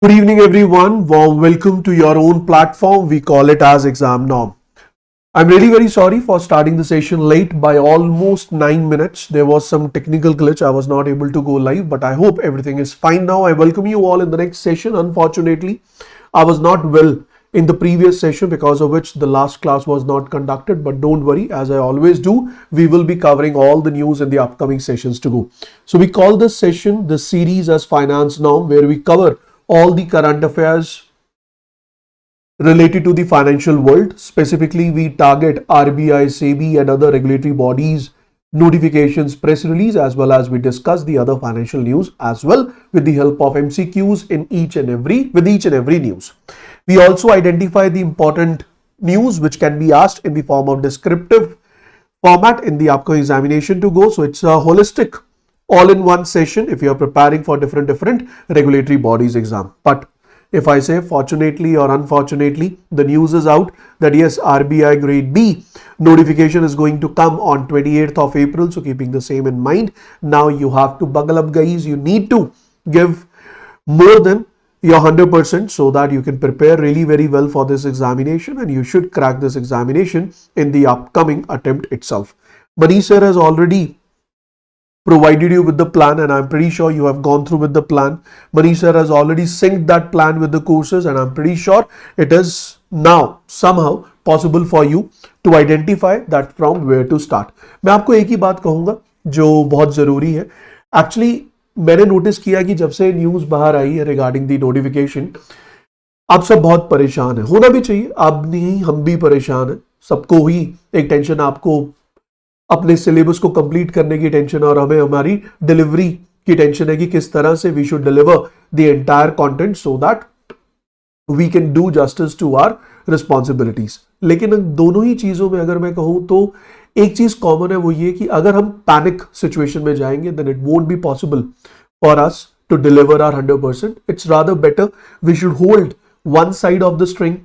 Good evening, everyone. Warm welcome to your own platform. We call it as MindnorM. I'm really very sorry for starting the session late by almost 9 minutes. There was some technical glitch. I was not able to go live, but I hope everything is fine now. I welcome you all in the next session. Unfortunately, I was not well in the previous session because of which the last class was not conducted, but don't worry, as I always do, we will be covering all the news in the upcoming sessions to go. So we call this session, this series as Finance Norm, where we cover all the current affairs related to the financial world. Specifically, we target RBI, SEBI and other regulatory bodies, notifications, press release, as well as we discuss the other financial news as well with the help of MCQs in each and every news. We also identify the important news which can be asked in the form of descriptive format in the upcoming examination to go. So it's a holistic all-in-one session if you are preparing for different regulatory bodies exam. But if I say fortunately or unfortunately, the news is out that yes, RBI Grade B notification is going to come on 28th of April. So keeping the same in mind, now you have to buckle up, guys. You need to give more than your 100% so that you can prepare really very well for this examination, and you should crack this examination in the upcoming attempt itself. Manish sir has already provided you with the plan, and I'm pretty sure you have gone through with the plan. Manish sir has already synced that plan with the courses, and I'm pretty sure it is now somehow possible for you to identify that from where to start. मैं आपको एक ही बात कहूँगा जो बहुत ज़रूरी है. Actually, मैंने नोटिस किया कि जब से न्यूज़ बाहर आई है रिगार्डिंग दी नोटिफिकेशन, आप सब बहुत परेशान है. होना भी चाहिए, आप नहीं हम भी परेशान है. सबको ही एक टेंशन, आपको अपने सिलेबस को कंप्लीट करने की टेंशन और हमें हमारी डिलीवरी की टेंशन है कि किस तरह से we should deliver the entire content so that we can do justice to our responsibilities. लेकिन दोनों ही चीजों में अगर मैं कहूं तो एक चीज कॉमन है, वो ये कि अगर हम पैनिक सिचुएशन में जाएंगे then it won't be possible for us to deliver our 100%. It's rather better we should hold one side of the string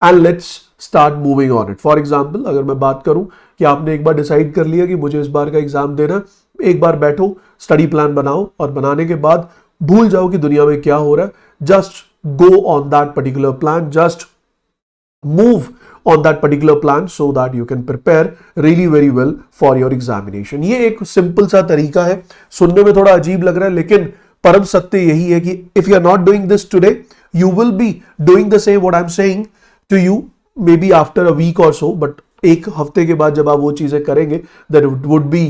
and let's start moving on it. For example, अगर मैं बात करूं कि आपने एक बार decide कर लिया कि मुझे इस बार का एग्जाम देना, एक बार बैठो, स्टडी प्लान बनाओ और बनाने के बाद भूल जाओ कि दुनिया में क्या हो रहा है. Just go on that particular plan, just move on that particular plan so that you can prepare really very well for your examination. ये एक सिंपल सा तरीका है, सुनने में थोड़ा अजीब लग रहा है, लेकिन परम सत्य यही है कि if you are not doing this today, you will be doing the same what I'm saying to you maybe after a week or so, but एक हफ्ते के बाद जब आप वो चीजें करेंगे then it would be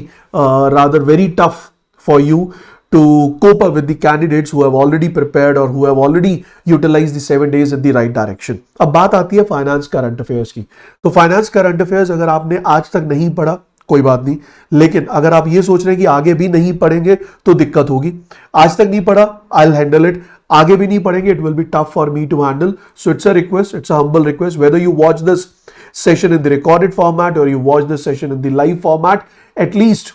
rather very tough for you to cope up with the candidates who have already prepared or who have already utilized the 7 days in the right direction. अब बात आती है फाइनेंस करंट अफेयर्स की. तो finance current affairs अगर आपने आज तक नहीं पढ़ा कोई बात नहीं, लेकिन अगर आप ये सोच रहे हैं कि आगे भी नहीं पढ़ेंगे तो दिक्कत होगी. आज तक नहीं पढ़ा, I'll handle it. आगे भी नहीं पढ़ेंगे, it will be tough for me to handle. So it's a request, it's a humble request. Whether you watch this session in the recorded format or you watch this session in the live format, at least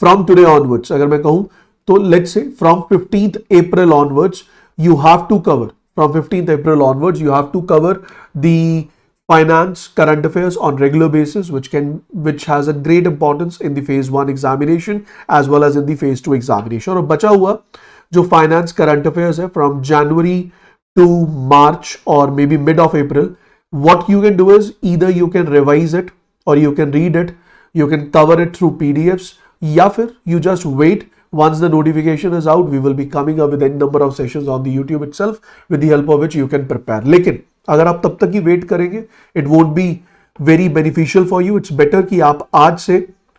from today onwards, अगर मैं कहूं तो let's say from 15th April onwards, you have to cover, from 15th April onwards, you have to cover the finance current affairs on regular basis, which has a great importance in the phase 1 examination as well as in the phase 2 examination. और बचा हुआ जो finance current affairs है from January to March or maybe mid of April, what you can do is either you can revise it or you can read it, you can cover it through PDFs, या फिर you just wait. Once the notification is out, we will be coming up with any number of sessions on the YouTube itself with the help of which you can prepare. लेकिन अगर आप तब तक ही wait करेंगे, it won't be very beneficial for you. It's better कि आप आज से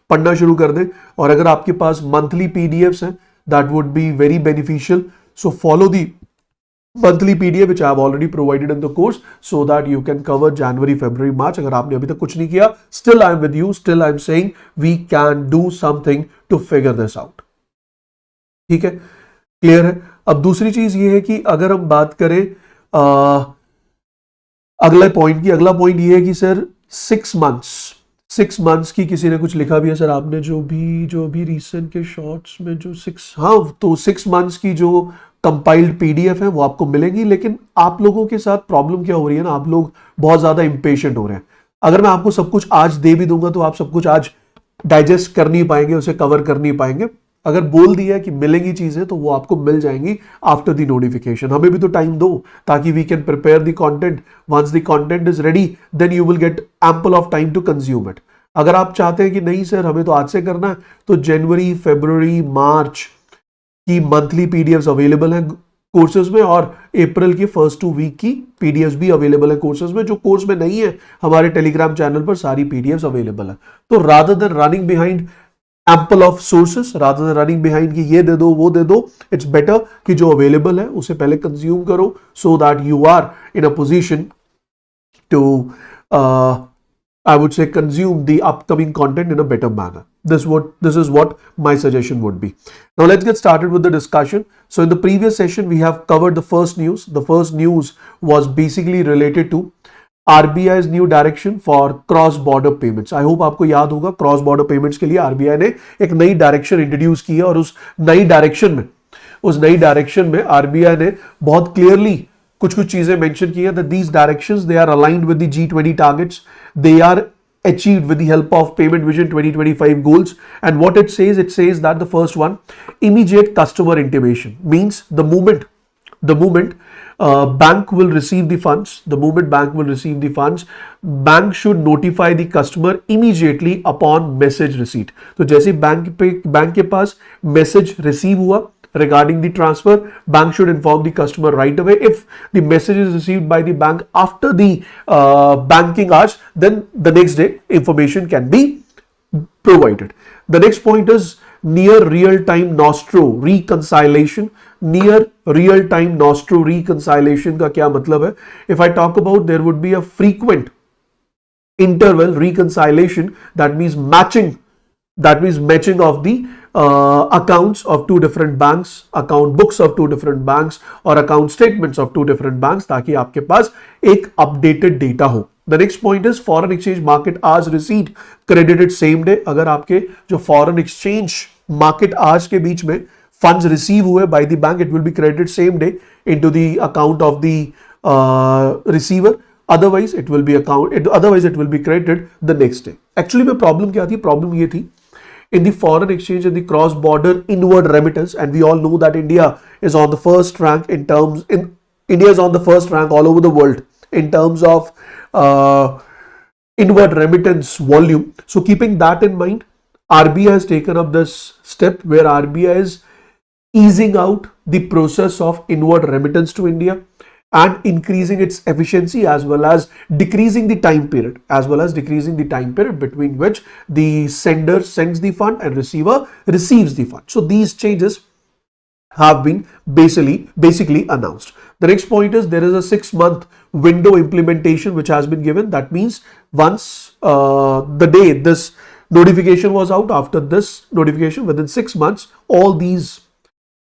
पढ़ना शुरू कर दें, और अगर आपके पास monthly PDFs हैं, that would be very beneficial. So follow the monthly PDF which I have already provided in the course so that you can cover January, February, March. अगर आपने अभी तक कुछ नहीं किया, still I am with you, still I am saying we can do something to figure this out. ठीक है, clear है. अब दूसरी चीज ये है कि अगर हम बात करें अगला पॉइंट ये है कि सर 6 मंथ्स की किसी ने कुछ लिखा भी है सर, आपने जो भी रीसेंट के शॉर्ट्स में जो 6 मंथ्स की जो कंपाइल्ड पीडीएफ है वो आपको मिलेगी. लेकिन आप लोगों के साथ प्रॉब्लम क्या हो रही है ना, आप लोग बहुत ज्यादा इंपेशेंट हो रहे हैं. अगर मैं आपको सब कुछ आज दे भी दूंगा तो आप सब कुछ आज डाइजेस्ट कर नहीं पाएंगे, उसे कवर कर नहीं पाएंगे. अगर बोल दिया है कि मिलेंगी चीजें तो वो आपको मिल जाएंगी आफ्टर द नोटिफिकेशन। हमें भी तो टाइम दो ताकि we can prepare the content. Once the content is ready then you will get ample of time to consume it. अगर आप चाहते हैं कि नहीं सर हमें तो आज से करना है, तो जनवरी, फरवरी, मार्च की मंथली पीडीएफ्स अवेलेबल हैं कोर्सेज में, और अप्रैल की फर्स्ट 2 वीक की पीडीएफ्स भी अवेलेबल है कोर्सेज में। जो कोर्स में नहीं है हमारे टेलीग्राम चैनल पर सारी पीडीएफ्स अवेलेबल है। तो rather than running behind ample of sources, rather than running behind कि ये दे दो वो दे दो, इट्स बेटर कि जो अवेलेबल है उसे पहले कंज्यूम करो, so that you are in a position to I would say consume the upcoming content in a better manner. This is what my suggestion would be. Now let's get started with the discussion. So in the previous session we have covered the first news. The first news was basically related to RBI's new direction for cross-border payments. I hope आपको याद होगा cross-border payments के लिए RBI ने एक नई direction introduce की है, और उस नई direction में RBI ने बहुत clearly कुछ चीजें मेंशन की है that these directions they are aligned with the G20 targets, they are achieved with the help of Payment Vision 2025 goals. And what it says that the first one, immediate customer intimation, means the moment bank will receive the funds, bank should notify the customer immediately upon message receipt. तो जैसे bank के पास message receive हुआ regarding the transfer, bank should inform the customer right away. If the message is received by the bank after the banking hours, then the next day information can be provided. The next point is near real-time nostro reconciliation. Near real-time nostro reconciliation का क्या मतलब है? If I talk about, there would be a frequent interval reconciliation, that means matching of the accounts of two different banks, account books of two different banks, और account statements of two different banks, ताकि आपके पास एक updated data हो. The next point is foreign exchange market hours receipt credited same day. अगर आपके जो foreign exchange market hours के बीच में funds receive हुए by the bank, it will be credited same day into the account of the receiver. Otherwise it will be credited the next day. Actually में problem क्या थी? Problem ये थी, in the foreign exchange and the cross-border inward remittance, and we all know that India is on the first rank all over the world in terms of inward remittance volume. So keeping that in mind, RBI has taken up this step where RBI is easing out the process of inward remittance to India and increasing its efficiency, as well as decreasing the time period between which the sender sends the fund and receiver receives the fund. So these changes have been basically announced. The next point is there is a 6-month window implementation which has been given. That means once the day this notification was out, after this notification, within 6 months, all these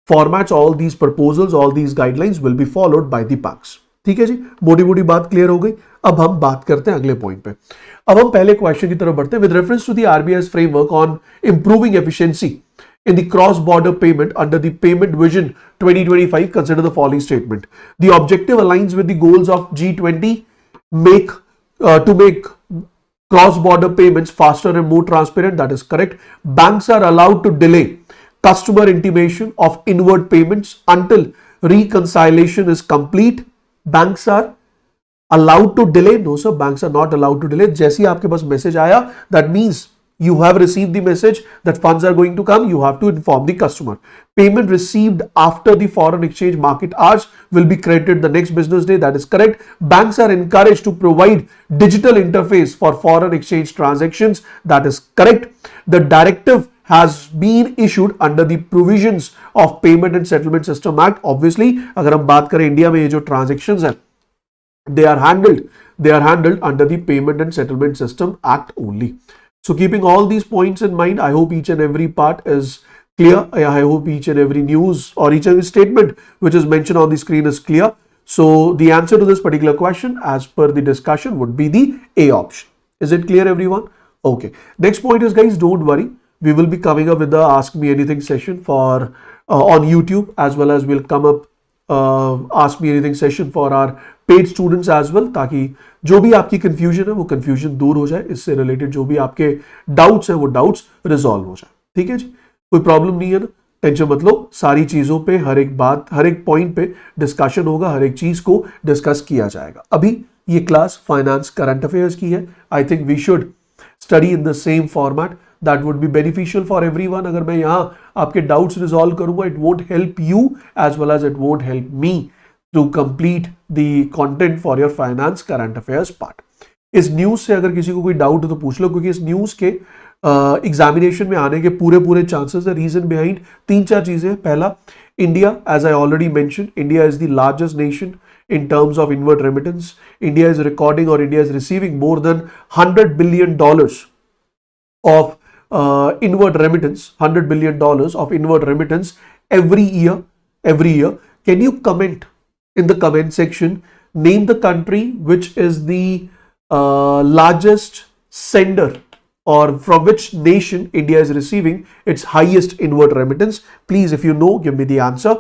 formats, all these proposals, all these guidelines will be followed by the banks. ठीक है जी, मोटी बात clear हो गई। अब हम बात करते हैं अगले पॉइंट पे। अब हम पहले क्वेश्चन की तरफ बढ़ते हैं। With reference to the RBI framework on improving efficiency in the cross-border payment under the Payment Vision 2025, consider the following statement. The objective aligns with the goals of G20 to make cross-border payments faster and more transparent. That is correct. Banks are allowed to delay customer intimation of inward payments until reconciliation is complete. Banks are allowed to delay? No sir, banks are not allowed to delay. जैसे ही आपके पास message आया, that means you have received the message that funds are going to come, you have to inform the customer. Payment received after the foreign exchange market hours will be credited the next business day. That is correct. Banks are encouraged to provide digital interface for foreign exchange transactions. That is correct. The directive has been issued under the provisions of Payment and Settlement System Act. Obviously, अगर हम बात करें India में ये जो transactions हैं, they are handled under the Payment and Settlement System Act only. So keeping all these points in mind, I hope each and every part is clear. I hope each and every news or each and every statement which is mentioned on the screen is clear. So the answer to this particular question as per the discussion would be the A option. Is it clear everyone? Okay. Next point is, guys, don't worry. We will be coming up with the Ask Me Anything session for on YouTube, as well as we'll come up Ask Me Anything session for our paid students as well, ताकि जो भी आपकी confusion है वो confusion दूर हो जाए, इससे रिलेटेड जो भी आपके डाउट्स हैं वो डाउट्स रिजॉल्व हो जाए। ठीक है जी, कोई प्रॉब्लम नहीं है ना, टेंशन मत लो, सारी चीजों पे हर एक बात, हर एक पॉइंट पे डिस्कशन होगा, हर एक चीज को डिस्कस किया जाएगा। अभी ये क्लास फाइनेंस करंट अफेयर्स की है। I think we should study in the same format, that would be beneficial for everyone. अगर मैं यहाँ आपके डाउट्स रिजॉल्व करूंगा, it won't help you as well as it won't help me to complete the content for your finance current affairs part. इस news से अगर किसी को कोई डाउट हो तो पूछ लो, क्योंकि इस न्यूज के एग्जामिनेशन में आने के पूरे चांसेस है। रीजन बिहाइंड तीन चार चीजें। पहला, India, as I already mention, India is the largest nation in terms of inward remittance. India is recording, or India is receiving more than $100 billion of inward remittance, $100 billion of inward remittance every year. Can you comment in the comment section, name the country which is the largest sender, or from which nation India is receiving its highest inward remittance? Please, if you know, give me the answer.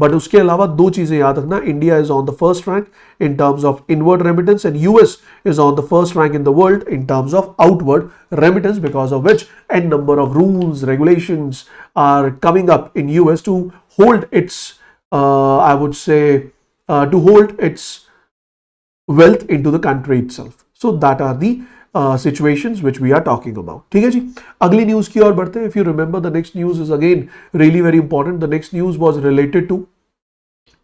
But उसके अलावा दो चीजें याद रखना, India is on the first rank in terms of inward remittance, and US is on the first rank in the world in terms of outward remittance, because of which n number of rules, regulations are coming up in US to hold its, I would say, to hold its wealth into the country itself. So that are the situations which we are talking about. ठीक है जी, अगली news की ओर बढ़ते हैं. If you remember, the next news is again really very important. The next news was related to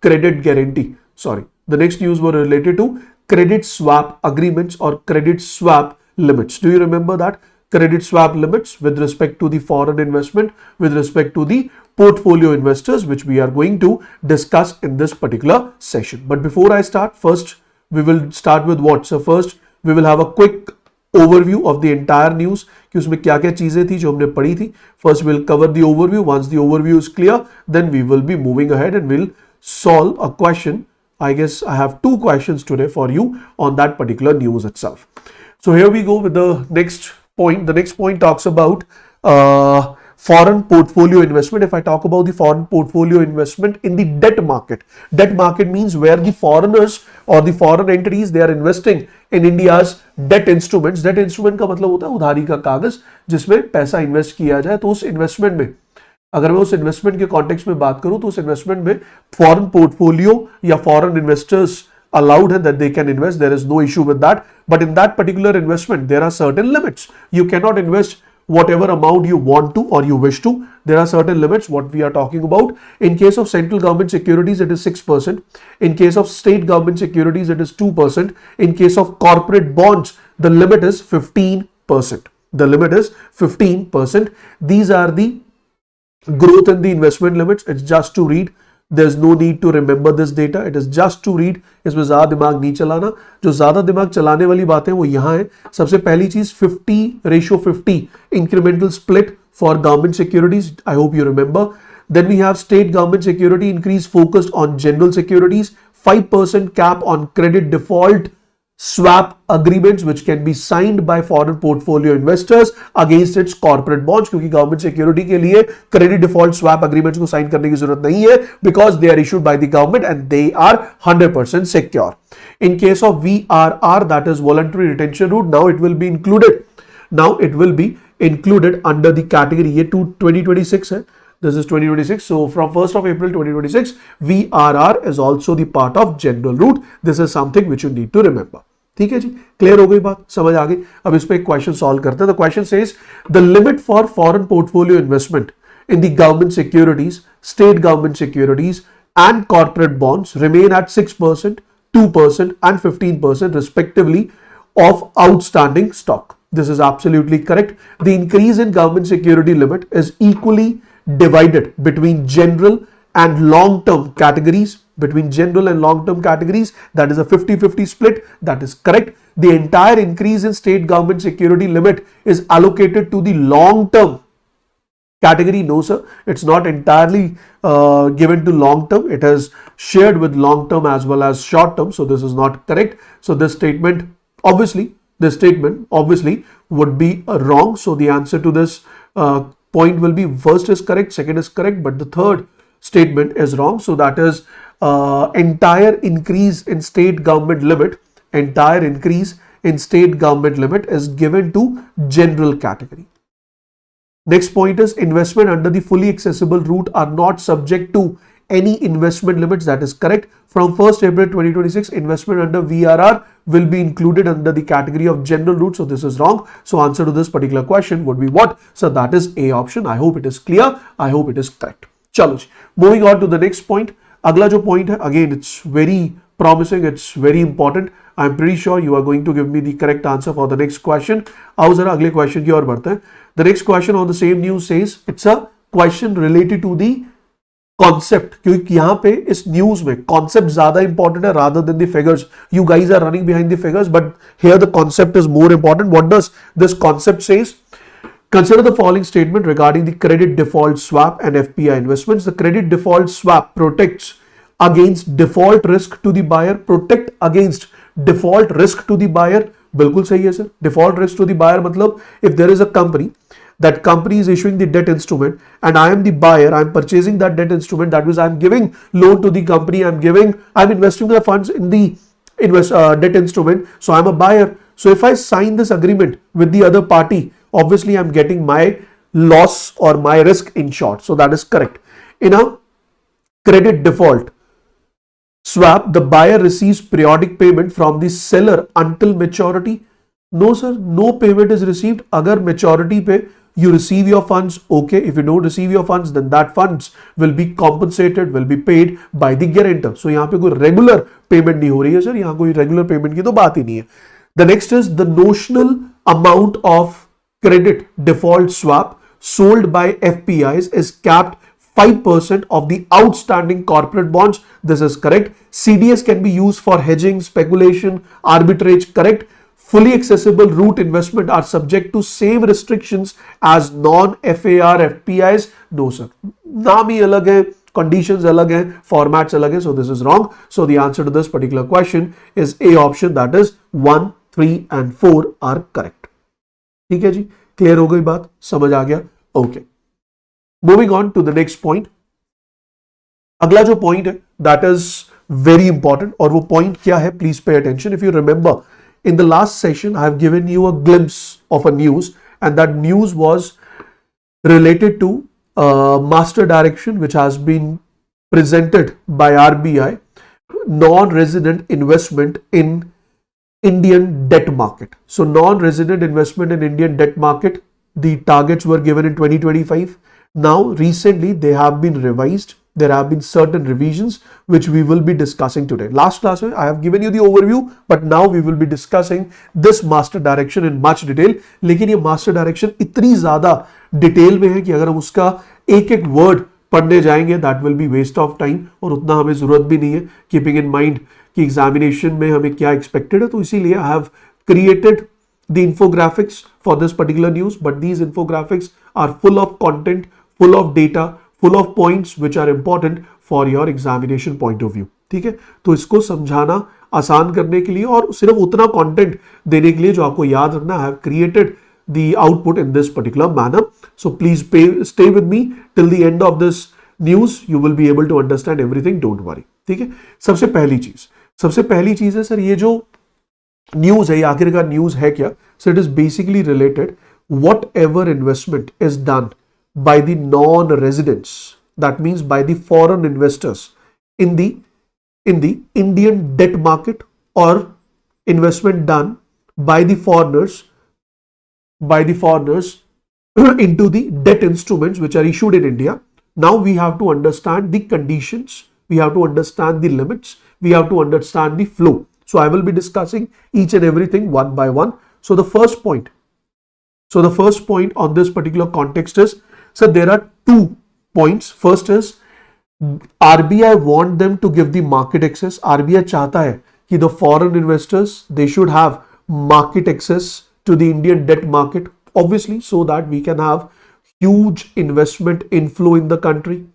credit guarantee. Sorry, the next news were related to credit swap agreements or credit swap limits. Do you remember that? Credit swap limits with respect to the foreign investment, with respect to the portfolio investors, which we are going to discuss in this particular session. But before I start, first we will start with what? So first we will have a quick overview of the entire news कि उसमें क्या क्या चीजें थी जो हमने पढ़ी थी. First we'll cover the overview. Once the overview is clear, then we will be moving ahead and we'll solve a question. I guess I have two questions today for you on that particular news itself. So here we go with the next point. The next point talks about foreign portfolio investment. If I talk about the foreign portfolio investment in the debt market means where the foreigners or the foreign entities, they are investing in India's debt instruments. Debt instrument का मतलब होता है उधारी का कागज जिसमें पैसा invest किया जाए. तो उस इन्वेस्टमेंट में, अगर मैं उस इन्वेस्टमेंट के कॉन्टेक्स्ट में बात करूं, तो उस इन्वेस्टमेंट में फॉरेन पोर्टफोलियो या फॉरेन इन्वेस्टर्स allowed है that they can invest. There is no issue with that. But in that particular investment, there are certain limits. You cannot invest whatever amount you want to or you wish to. There are certain limits what we are talking about. In case of central government securities, it is 6%. In case of state government securities, it is 2%. In case of corporate bonds, the limit is 15%. The limit is 15%. These are the growth in the investment limits. It's just to read. There's no need to remember this data. It is just to read. इसमें ज्यादा दिमाग नहीं चलाना. जो ज्यादा दिमाग चलाने वाली बातें वो यहाँ है. सबसे पहली चीज 50:50 incremental split for government securities. I hope you remember. Then we have state government security increase focused on general securities. 5% cap on credit default swap agreements which can be signed by foreign portfolio investors against its corporate bonds. क्योंकि government security के लिए credit default swap agreements को sign करने की जरूरत नहीं है, because they are issued by the government and they are 100% secure. In case of VRR, that is voluntary retention route, now it will be included. Now it will be included under the category. ये 2026 है. This is 2026. So from 1st of April 2026, VRR is also the part of general route. This is something which you need to remember. ठीक है जी, clear हो गई बात, समझ आ गई. अब इस पे एक क्वेश्चन सॉल्व करते हैं. The question says the limit for foreign portfolio investment in the government securities, state government securities and corporate bonds remain at 6%, 2% and 15% respectively of outstanding stock. This is absolutely correct. The increase in government security limit is equally divided between general and long-term categories. Between general and long-term categories, that is a 50-50 split. That is correct. The entire increase in state government security limit is allocated to the long-term category. No sir, it's not entirely given to long-term. It is shared with long-term as well as short-term. So this is not correct. So this statement obviously would be wrong. So the answer to this point will be first is correct, second is correct, but the third statement is wrong. So that is entire increase in state government limit is given to general category. Next point is investment under the fully accessible route are not subject to any investment limits. That is correct. From 1st April 2026, investment under VRR will be included under the category of general route. So this is wrong. So answer to this particular question would be what? So that is A option. I hope it is clear. I hope it is correct. Chalo, moving on to the next point. Agla jo point hai, again, it's very promising. It's very important. I'm pretty sure you are going to give me the correct answer for the next question. आओ जरा अगले question की ओर बढ़ते हैं. The next question on the same news says it's a question related to the concept, क्योंकि यहाँ पे इस न्यूज में concept ज्यादा important है rather than the figures. You guys are running behind the figures, but here the concept is more important. What does this concept says? Consider the following statement regarding the credit default swap and FPI investments. The credit default swap protects against default risk to the buyer. Protect against default risk to the buyer. बिल्कुल सही है sir. Default risk to the buyer मतलब if there is a company, that company is issuing the debt instrument and I am the buyer, I am purchasing that debt instrument, that means I am giving loan to the company, I am investing my funds in the debt instrument, so I am a buyer. So if I sign this agreement with the other party, obviously I am getting my loss or my risk insured. So that is correct. In a credit default swap, the buyer receives periodic payment from the seller until maturity. No sir, no payment is received. Agar maturity pe you receive your funds, okay. If you don't receive your funds, then that funds will be compensated, will be paid by the guarantor. So यहाँ पे कोई regular payment नहीं हो रही है sir, यहाँ कोई regular payment की तो बात ही नहीं है. The next is the notional amount of credit default swap sold by FPIs is capped 5% of the outstanding corporate bonds. This is correct. CDS can be used for hedging, speculation, arbitrage. Correct. Fully accessible route investment are subject to same restrictions as non-FAR FPIs. No sir. नाम ही अलग है, conditions अलग हैं, formats अलग हैं. So this is wrong. So the answer to this particular question is A option. That is 1, 3 and 4 are correct. ठीक है जी. Clear हो गई बात? समझ आ गया? Okay. Moving on to the next point. अगला जो point है, that is very important. और वो point क्या है? Please pay attention. If you remember, in the last session, I have given you a glimpse of a news, and that news was related to master direction which has been presented by RBI, non-resident investment in Indian debt market. So non-resident investment in Indian debt market, the targets were given in 2025. Now recently they have been revised. There have been certain revisions which we will be discussing today. Last class I have given you the overview, but now we will be discussing this master direction in much detail. लेकिन ये master direction इतनी ज़्यादा detail में है कि अगर हम उसका एक एक वर्ड पढ़ने जाएंगे that will be waste of time, और उतना हमें ज़रूरत भी नहीं है. Keeping in mind कि एग्जामिनेशन में हमें क्या एक्सपेक्टेड है, तो इसीलिए I have created the infographics for this particular news, but these infographics are full of content, full of data, full of points which are important for your examination point of view. ठीक है, तो इसको समझाना आसान करने के लिए और सिर्फ उतना कंटेंट देने के लिए जो आपको याद रखना, I have created the output in this particular manner. So please stay with me till the end of this news. You will be able to understand everything. Don't worry. ठीक है. सबसे पहली चीज है सर, ये जो न्यूज है, आखिरकार न्यूज है क्या? So it is basically related whatever investment is done by the non-residents, that means by the foreign investors in the Indian debt market, or investment done by the foreigners into the debt instruments which are issued in India. Now we have to understand the conditions, we have to understand the limits, we have to understand the flow. So I will be discussing each and everything one by one. So the first point on this particular context is, so there are 2 points. First is RBI want them to give the market access. RBI चाहता है कि the foreign investors, they should have market access to the Indian debt market, obviously, so that we can have huge investment inflow in the country.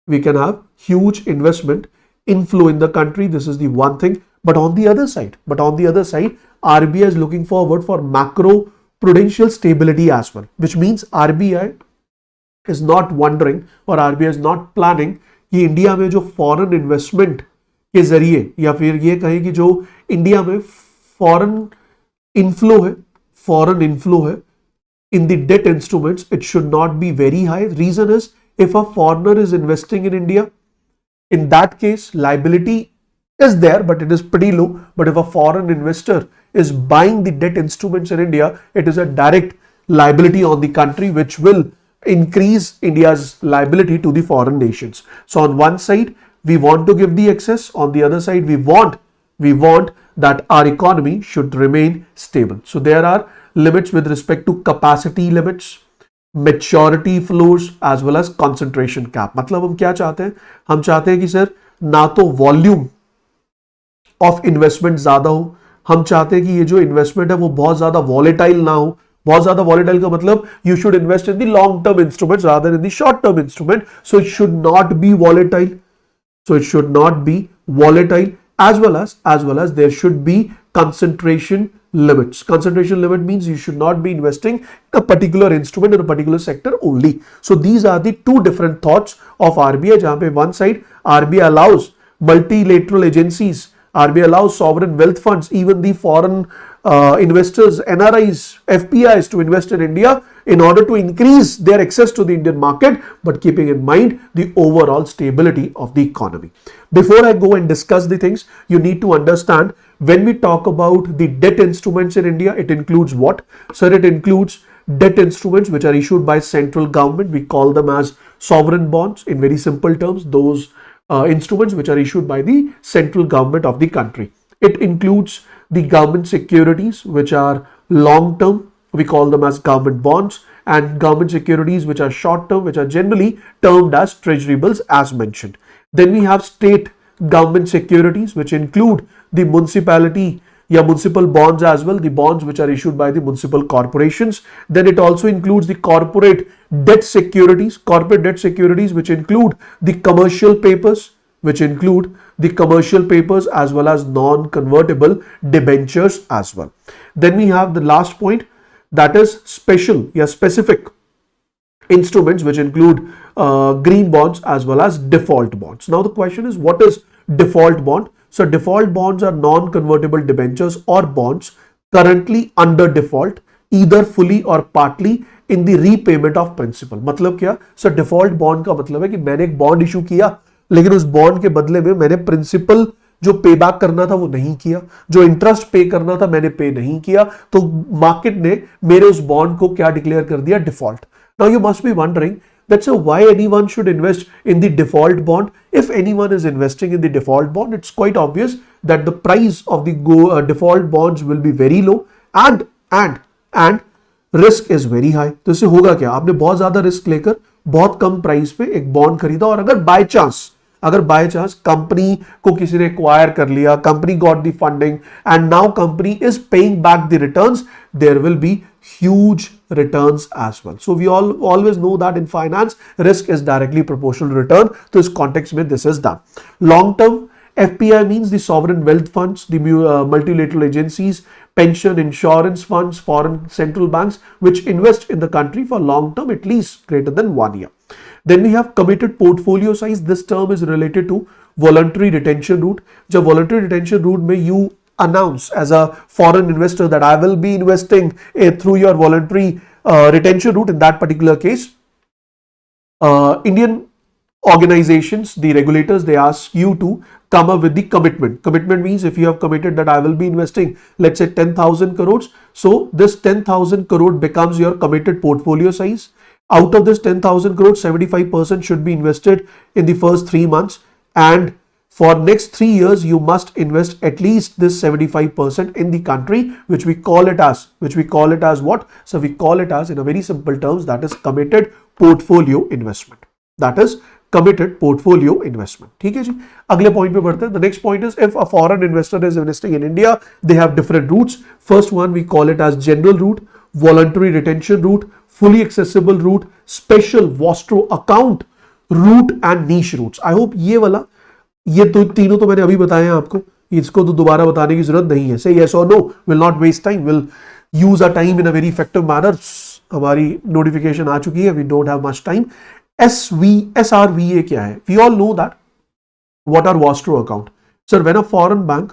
We can have huge investment inflow in the country. This is the one thing. But on the other side, RBI is looking forward for macro prudential stability as well, which means RBI is not wondering or RBI is not planning कि India में जो foreign investment के जरिए, या फिर ये कहें कि जो इंडिया में फॉरेन इनफ्लो है, in the debt instruments, it should not be very high. Reason is, if a foreigner is investing in India, in that case, liability is there, but it is pretty low. But if a foreign investor is buying the debt instruments in India, it is a direct liability on the country, which will increase India's liability to the foreign nations. So on one side, we want to give the excess. On the other side, we want that our economy should remain stable. So there are limits with respect to capacity limits, maturity floors, as well as concentration cap. मतलब हम क्या चाहते हैं? हम चाहते हैं कि sir ना तो वॉल्यूम ऑफ इन्वेस्टमेंट ज्यादा हो, हम चाहते हैं कि ये जो इन्वेस्टमेंट है वो बहुत ज्यादा वॉलेटाइल ना हो. बहुत ज्यादा वॉलेटाइल का मतलब you should invest in the long term instruments rather in the short term instrument. So it should not be volatile. So it should not be volatile, as well as there should be concentration limits. Concentration limit means you should not be investing in a particular instrument in a particular sector only. So these are the two different thoughts of RBI. जहाँ पे one side RBI allows multilateral agencies, RBI allows sovereign wealth funds, even the foreign investors, NRIs, FPIs to invest in India in order to increase their access to the Indian market, but keeping in mind the overall stability of the economy. Before I go and discuss the things, you need to understand, when we talk about the debt instruments in India, it includes what? Sir, it includes debt instruments which are issued by central government. We call them as sovereign bonds. In very simple terms, those instruments which are issued by the central government of the country. It includes the government securities which are long term. We call them as government bonds, and government securities which are short term, which are generally termed as treasury bills, as mentioned. Then we have state government securities, which include the municipality municipal bonds as well, the bonds which are issued by the municipal corporations. Then it also includes the corporate debt securities, which include the commercial papers, as well as non-convertible debentures as well. Then we have the last point, that is specific instruments, which include green bonds as well as default bonds. Now the question is, what is default bond? So default bonds are non-convertible debentures or bonds currently under default, either fully or partly in the repayment of principal. मतलब क्या? So default bond का मतलब है कि मैंने एक bond issue किया, लेकिन उस बॉन्ड के बदले में मैंने प्रिंसिपल जो पे बैक करना था वो नहीं किया, जो इंटरेस्ट पे करना था मैंने पे नहीं किया, तो मार्केट ने मेरे उस बॉन्ड को क्या डिक्लेयर कर दिया? Default. Now you must be wondering that's why anyone should invest in the default bond. If anyone is investing in the default bond, it's quite obvious that the price of the default bonds will be very low and risk is very high. तो इससे होगा क्या? आपने बहुत ज्यादा risk लेकर बहुत कम price पे एक बॉन्ड खरीदा, और अगर बाय चांस कंपनी को किसी ने एक्वायर कर लिया, company got the funding and now company is paying back the returns, there will be huge returns as well. So we always know that in finance, risk is directly proportional to return. So इस context में this is done. Long term FPI means the sovereign wealth funds, the multilateral agencies, pension insurance funds, foreign central banks which invest in the country for long term, at least greater than 1 year. Then we have committed portfolio size. This term is related to voluntary retention route. जब voluntary retention route में you announce as a foreign investor that I will be investing through your voluntary retention route, in that particular case, Indian organizations, the regulators, they ask you to come up with the commitment. Commitment means if you have committed that I will be investing, let's say 10,000 crores. So this 10,000 crore becomes your committed portfolio size. Out of this 10,000 crores, 75% should be invested in the first 3 months, and for next 3 years, you must invest at least this 75% in the country, which we call it as what? So we call it as, in a very simple terms, that is committed portfolio investment. ठीक है जी. अगले point पे बढ़ते हैं. The next point is, if a foreign investor is investing in India, they have different routes. First one, we call it as general route, voluntary retention route, fully accessible route, special vostro account route and niche routes. I hope ये तो तीनों तो मैंने अभी बताए हैं आपको, इसको तो दोबारा बताने की जरूरत नहीं है. से yes or no, will not waste time, will use our time in a very effective manner. हमारी नोटिफिकेशन आ चुकी है, we don't have much time. SRVA क्या है? We all know that. What are vostro account? Sir, when a foreign bank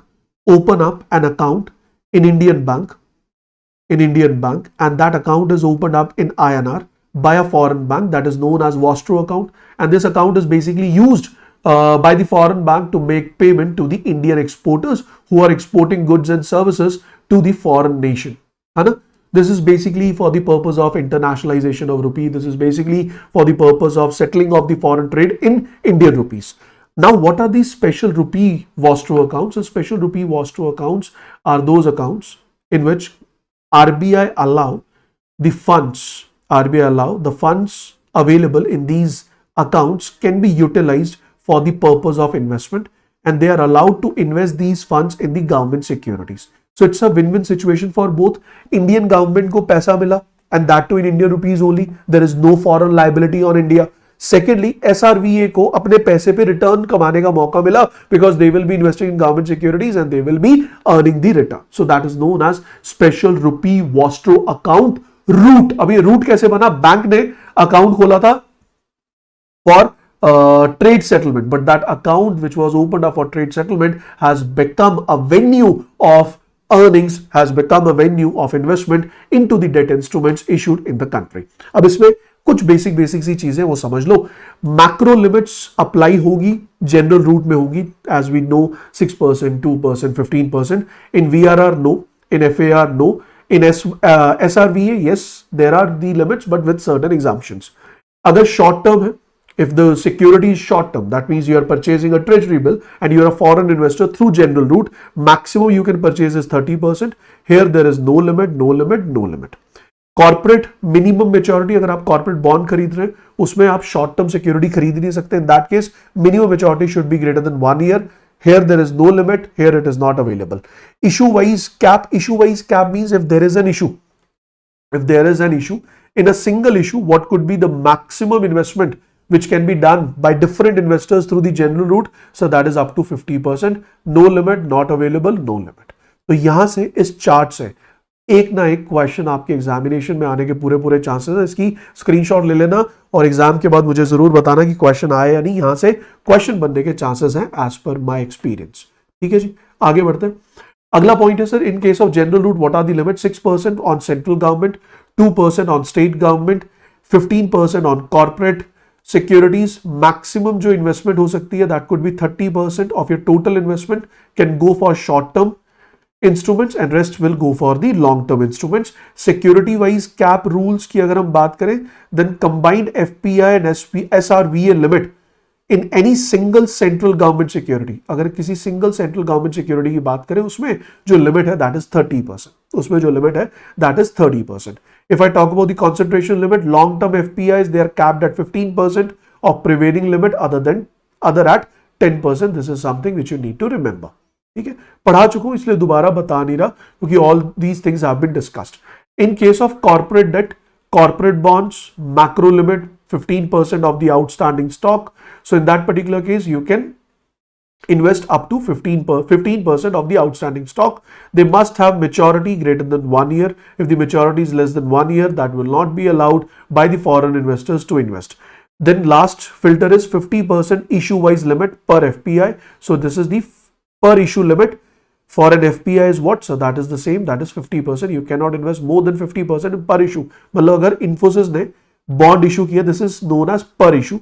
open up an account in Indian bank, in Indian bank, and that account is opened up in INR by a foreign bank that is known as Vostro account, and this account is basically used by the foreign bank to make payment to the Indian exporters who are exporting goods and services to the foreign nation. This is basically for the purpose of internationalization of rupee. This is basically for the purpose of settling of the foreign trade in Indian rupees. Now, what are these special rupee Vostro accounts? So, special rupee Vostro accounts are those accounts in which RBI allow the funds available in these accounts can be utilized for the purpose of investment, and they are allowed to invest these funds in the government securities. So it's a win-win situation for both. Indian government को पैसा मिला, and that too in Indian rupees only. There is no foreign liability on India. Secondly, SRVA को अपने पैसे पे return कमाने का मौका मिला because they will be investing in government securities and they will be earning the return. So that is known as special rupee Vostro account route. अब ये route कैसे बना? बैंक ने account खोला था for trade settlement, but that account which was opened up for trade settlement has become a venue of earnings, has become a venue of investment into the debt instruments issued in the country. अब इसमें कुछ basic सी चीजें वो समझ लो. Macro limits apply होगी, general route में होगी, as we know 6%, 2%, 15%. In VRR no, in FAR no, in SRVA yes there are the limits but with certain exemptions. अगर शॉर्ट टर्म है, if the security is short term, that means you are purchasing a treasury bill and you are a foreign investor through general route, maximum you can purchase is 30%. Here there is no limit, no limit, no limit. Corporate minimum maturity, अगर आप corporate bond खरीद रहे हैं उसमें आप short term security खरीद ही नहीं सकते. In that case, minimum maturity should be greater than 1 year. Here there is no limit. Here it is not available. Issue wise cap means if there is an issue, in a single issue, what could be the maximum investment which can be done by different investors through the general route? So that is up to 50%. No limit, not available, no limit. तो यहां से इस chart से एक ना एक question आपके examination में आने के पूरे चांसेस है. इसकी स्क्रीनशॉट ले लेना और एग्जाम के बाद मुझे जरूर बताना कि क्वेश्चन आया या नहीं. यहां से क्वेश्चन बनने के चांसेस हैं एज पर माय एक्सपीरियंस. ठीक है जी, आगे बढ़ते हैं. अगला पॉइंट है sir, in case of general route what are the limit? 6% on central government, 2% on state government, 15% on corporate securities. Maximum जो इन्वेस्टमेंट हो सकती है that could be 30% of your total investment can go for short term instruments and rest will go for the long term instruments. Security wise cap rules की अगर हम बात करें, then combined FPI and SRVA limit in any single central government security. अगर किसी single central government security की बात करें उसमें जो लिमिट है दैट इज 30%. उसमें जो लिमिट है that is 30%. If I talk about the concentration limit, long-term FPIs, they are capped at 15% of prevailing limit, other at 10%. This is something which you need to remember. ठीक है, पढ़ा चुका हूं इसलिए दोबारा बता नहीं रहा क्योंकि all these things have been discussed. In case of corporate debt, corporate bonds, macro limit 15% of the outstanding stock. So in that particular case, you can invest up to 15% of the outstanding stock. They must have maturity greater than 1 year. If the maturity is less than 1 year, that will not be allowed by the foreign investors to invest. Then last filter is 50% issue wise limit per FPI. So this is the per issue limit. For an FPI is what? So that is the same, that is 50%. You cannot invest more than 50% per issue. मतलब अगर Infosys ने bond issue किया, this is known as per issue.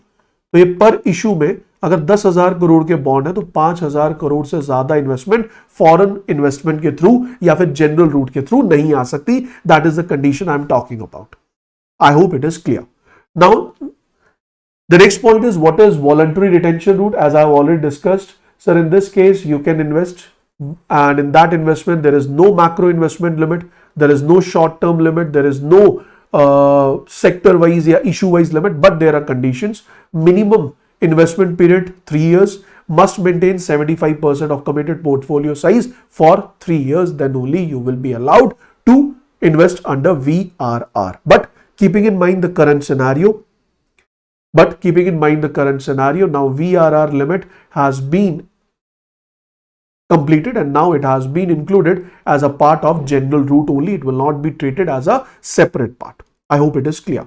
तो ये पर issue में अगर 10,000 करोड़ के बॉन्ड है तो 5,000 करोड़ से ज्यादा इन्वेस्टमेंट फॉरेन इन्वेस्टमेंट के थ्रू या फिर जनरल रूट के थ्रू नहीं आ सकती. That is the condition I am talking about. I hope it is clear. Now the next point is what is voluntary retention route. As I have already discussed, sir in this case you can invest and in that investment there is no macro investment limit, there is no short term limit, there is no sector wise या issue wise limit, but there are conditions. Minimum investment period 3 years, must maintain 75% of committed portfolio size for 3 years, then only you will be allowed to invest under VRR. But keeping in mind the current scenario, now VRR limit has been completed and now it has been included as a part of general route only. It will not be treated as a separate part. I hope it is clear.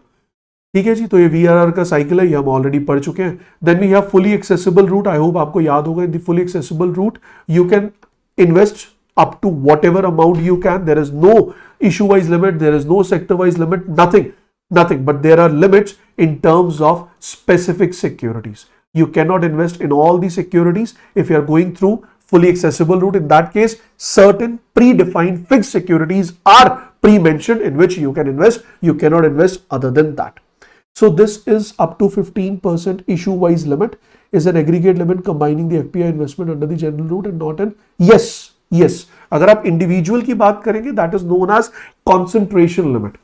ठीक है जी, तो ये VRR का cycle है, ये हम already पढ़ चुके हैं. Then we have fully accessible route. I hope आपको याद होगा. In the fully accessible route you can invest up to whatever amount you can. There is no issue-wise limit, there is no sector-wise limit, nothing. But there are limits in terms of specific securities. You cannot invest in all the securities if you are going through fully accessible route. In that case, certain predefined fixed securities are pre-mentioned in which you can invest. You cannot invest other than that. So this is up to 15% issue-wise limit, is an aggregate limit combining the FPI investment under the general route and not an yes. अगर आप individual की बात करेंगे, that is known as concentration limit.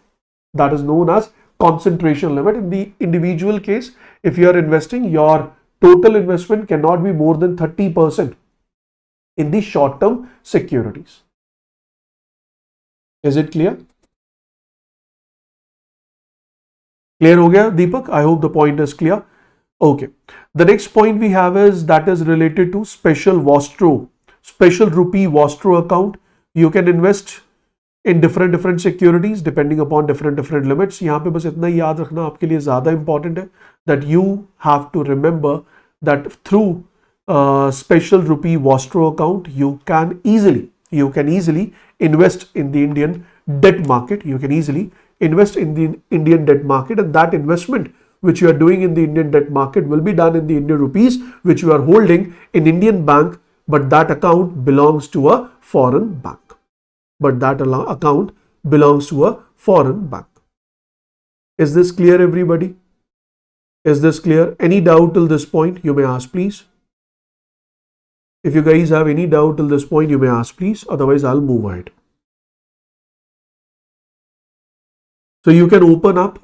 That is known as concentration limit. In the individual case, if you are investing, your total investment cannot be more than 30% in the short-term securities. Is it clear? Clear ho gaya, Deepak? I hope the point is clear. Okay. The next point we have is that is related to special Vostro, special rupee Vostro account. You can invest in different securities depending upon different limits. यहाँ पे बस इतना ही याद रखना आपके लिए ज़्यादा important है that you have to remember that through special rupee Vostro account you can easily invest in the Indian debt market. You can easily invest in the Indian debt market, and that investment which you are doing in the Indian debt market will be done in the Indian rupees which you are holding in Indian bank, but that account belongs to a foreign bank. Is this clear, everybody? Is this clear? Any doubt till this point? You may ask, please. If you guys have any doubt till this point, you may ask, please. Otherwise, I'll move ahead. So you can open up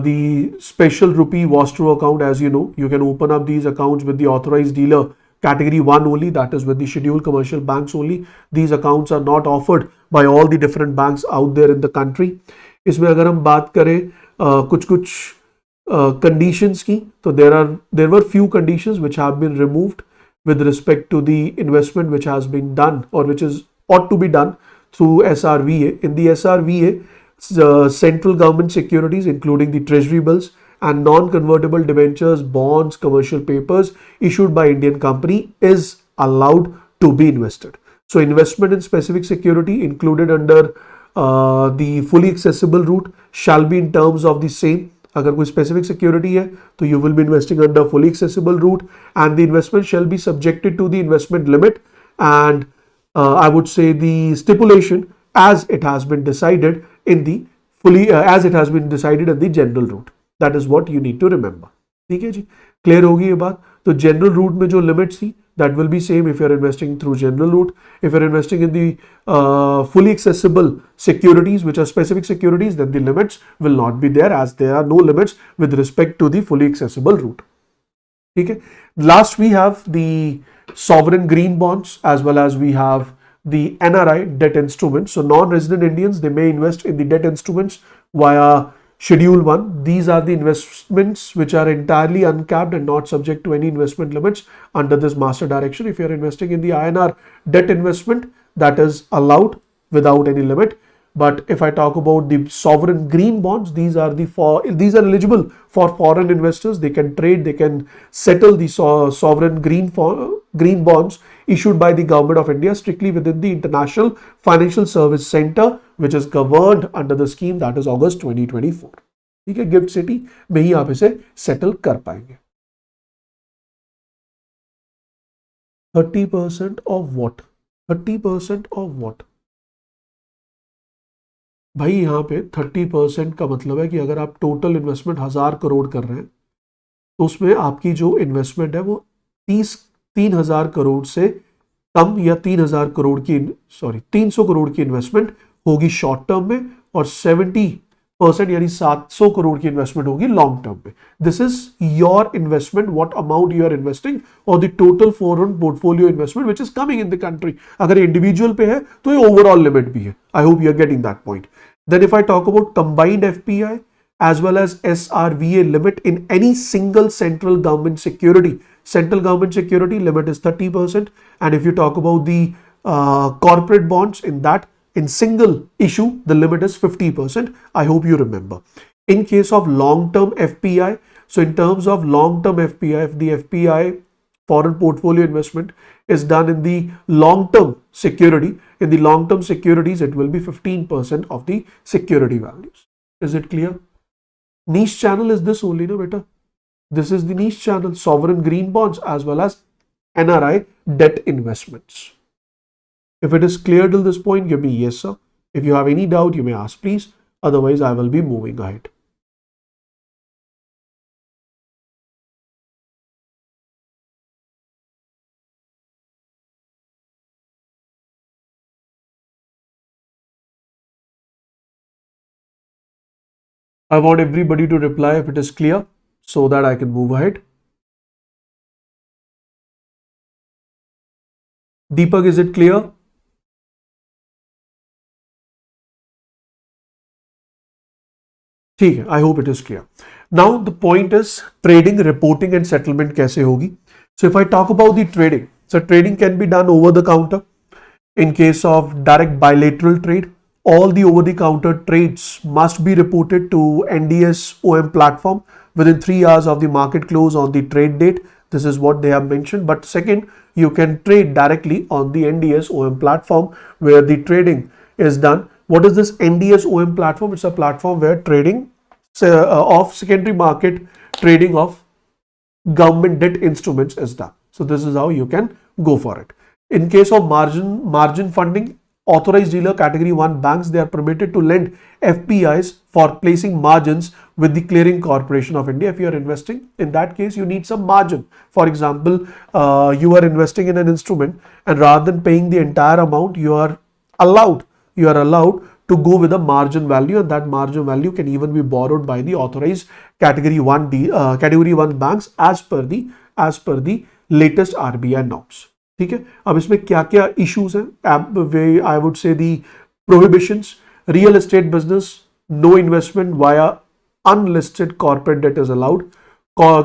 the special rupee Vostro account. As you know, you can open up these accounts with the authorized dealer category 1 only, that is with the scheduled commercial banks only. These accounts are not offered by all the different banks out there in the country. इसमें अगर हम बात करें कुछ conditions की, तो there were few conditions which have been removed with respect to the investment which has been done or which is ought to be done through SRVA. In the SRVA, central government securities including the treasury bills and non-convertible debentures, bonds, commercial papers issued by Indian company is allowed to be invested. So investment in specific security included under the fully accessible route shall be in terms of the same. अगर कोई specific security है तो you will be investing under fully accessible route, and the investment shall be subjected to the investment limit and I would say the stipulation as it has been decided in the general route. That is what you need to remember. ठीक है जी, clear होगी ये बात. तो general route में जो limits थी that will be same if you are investing through general route. If you are investing in the fully accessible securities which are specific securities, then the limits will not be there, as there are no limits with respect to the fully accessible route. Okay. Last we have the sovereign green bonds as well as we have the NRI debt instruments. So non-resident Indians, they may invest in the debt instruments via Schedule 1. These are the investments which are entirely uncapped and not subject to any investment limits under this master direction. If you are investing in the INR debt investment, that is allowed without any limit. But if I talk about the sovereign green bonds, these are eligible for foreign investors. They can trade, they can settle the sovereign green bonds issued by the government of India strictly within the International Financial Service Center, which is governed under the scheme, that is August 2024. ठीक है, gift city में ही आप इसे settle कर पाएंगे. 30% of what? 30% of what? भाई यहाँ पे 30% का मतलब है कि अगर आप टोटल इन्वेस्टमेंट 1000 करोड़ कर रहे हैं तो उसमें आपकी जो इन्वेस्टमेंट है वो 300 करोड़ से कम या 300 करोड़ की 300 करोड़ की इन्वेस्टमेंट होगी शॉर्ट टर्म में और 70% यानी 700 करोड़ की इन्वेस्टमेंट होगी लॉन्ग टर्म में. This is your investment, what amount you are investing और the total foreign portfolio investment which is coming in the country. अगर इंडिविजुअल पे है तो ये ओवरऑल लिमिट भी है. I hope you are getting that point. Then if I talk about combined FPI as well as SRVA limit in any single central government security. Central government security limit is 30%, and if you talk about the corporate bonds, in single issue the limit is 50%. I hope you remember. In case of long term FPI, so in terms of long term FPI, if the FPI foreign portfolio investment is done in the long-term security, in the long-term securities, it will be 15% of the security values. Is it clear? Niche channel is this only, no beta? This is the niche channel, sovereign green bonds as well as NRI debt investments. If it is clear till this point, give me yes, sir. If you have any doubt, you may ask, please. Otherwise, I will be moving ahead. I want everybody to reply if it is clear so that I can move ahead. Deepak, is it clear? ठीक है, I hope it is clear. Now the point is trading, reporting and settlement कैसे होगी? So if I talk about the trading, so trading can be done over the counter. In case of direct bilateral trade, all the over the counter trades must be reported to NDS OM platform within 3 hours of the market close on the trade date. This is what they have mentioned. But second, you can trade directly on the NDS OM platform where the trading is done. What is this NDS OM platform? It's a platform where trading of secondary market trading of government debt instruments is done. So this is how you can go for it. In case of margin funding, authorized dealer category 1 banks, they are permitted to lend FPIs for placing margins with the Clearing Corporation of India. If you are investing, in that case, you need some margin. For example, you are investing in an instrument and rather than paying the entire amount, you are allowed to go with a margin value, and that margin value can even be borrowed by the authorized category 1 banks as per the latest RBI norms. ठीक है, अब इसमें क्या क्या issues हैं? I would say the prohibitions, real estate business, no investment via unlisted corporate debt is allowed.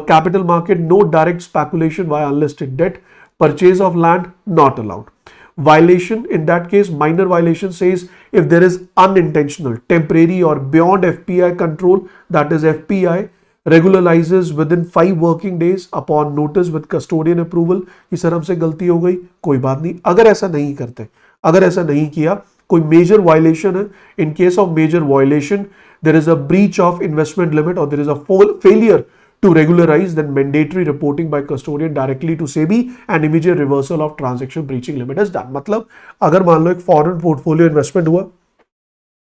Capital market, no direct speculation via unlisted debt. Purchase of land, not allowed. Violation, in that case, minor violation says if there is unintentional, temporary or beyond FPI control, that is FPI regularizes within 5 working days upon notice with custodian approval कि sir हमसे गलती हो गई, कोई बात नहीं. अगर ऐसा नहीं करते, अगर ऐसा नहीं किया, कोई मेजर वायलेशन है, in case of major violation there is a breach of investment limit or there is a failure to regularize, then mandatory reporting by custodian directly to SEBI and immediate reversal of transaction breaching limit is done. मतलब अगर मान लो एक foreign portfolio investment हुआ,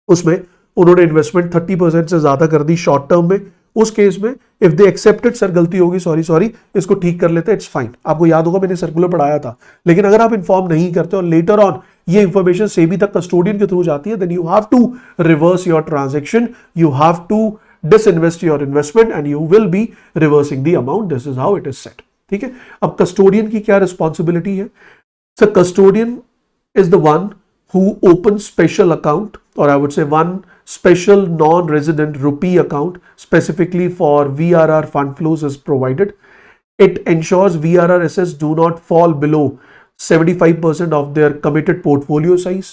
उसमें उन्होंने investment 30% से ज्यादा कर दी शॉर्ट टर्म में, उस केस में इफ दे एक्सेप्टेड सर गलती होगी, सॉरी इसको ठीक कर लेते हैं, इट्स फाइन. आपको याद होगा मैंने सर्कुलर पढ़ाया था. लेकिन अगर आप इन्फॉर्म नहीं करते और लेटर ऑन ये इंफॉर्मेशन सेबी तक कस्टोडियन के थ्रू जाती है, then you have to reverse your transaction, you have to disinvest your investment and you will be reversing the amount. This is how it is set. ठीक है, अब custodian की क्या responsibility है? So custodian is the one who opens special account, or I would say one special non-resident rupee account specifically for VRR fund flows is provided. It ensures VRR assets do not fall below 75% of their committed portfolio size,